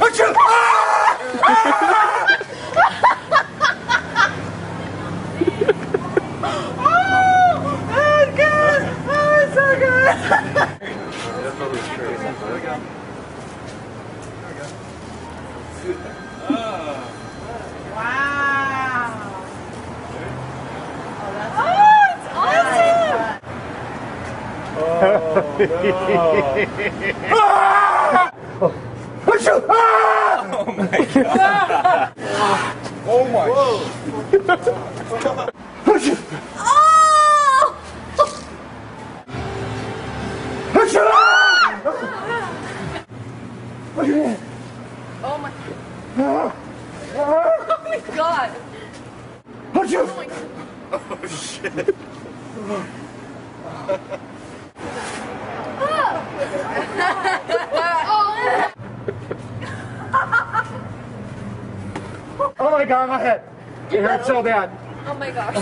Achoo! Oh my god! Oh my. Oh my god. Oh my god. Oh shit. Oh my god, my head. It hurts so bad. Oh my gosh.